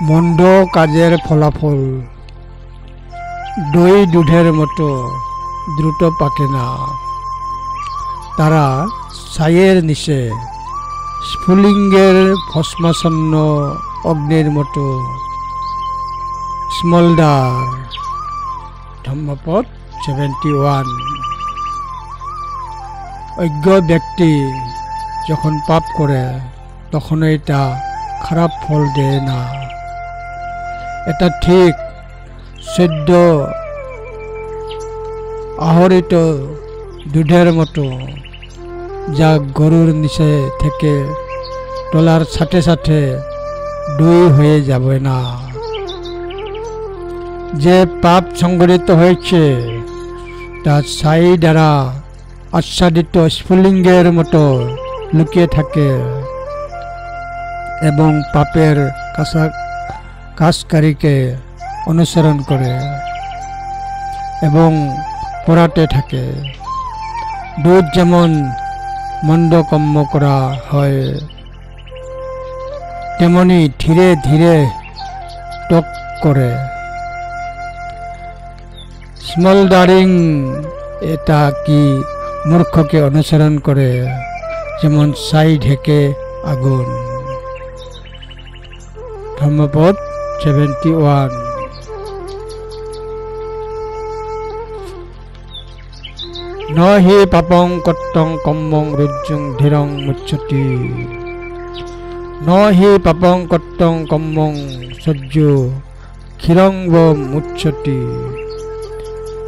মন্দ কাজের ফলাফল দই দুধের মতো দ্রুত পাকে না। তারা ছাইয়ের নিচে স্ফুলিঙ্গের ভস্মাচ্ছন্ন অগ্নির মতো স্মলদার। ধম্মপদ 71। অজ্ঞ ব্যক্তি যখন পাপ করে তখন এটা খারাপ ফল দেয় না। এটা ঠিক সদ্য আহরিত দুধের মতো, যা গরুর নিচে থেকে তোলার সাথে সাথে দই হয়ে যাবে না। যে পাপ সংগঠিত হয়েছে তা ছাই দ্বারা আচ্ছাদিত স্ফুলিঙ্গের মতো লুকিয়ে থাকে এবং পাপের কাজকারীকে অনুসরণ করে এবং পোড়াতে থাকে। দুধ যেমন মন্দ কর্ম করা হয় তেমনি ধীরে ধীরে টক করে। স্মলদারিং এটা কি মূর্খকে অনুসরণ করে, যেমন ছাই ঢেকে আগুন। ধম্মপদ 71। ন হি পাপং কর্তং কম্মং রুজ্জুং ধীরং মুচ্যতি। ন হি পাপং কর্তং কম্মং সহ্য ক্ষীরং মুচ্যতি।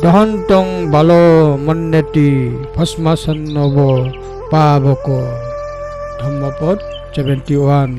দহন্তং বালো মন্নেতি ভস্মাচ্ছন্ন পাবক। ধম্মপদ 71।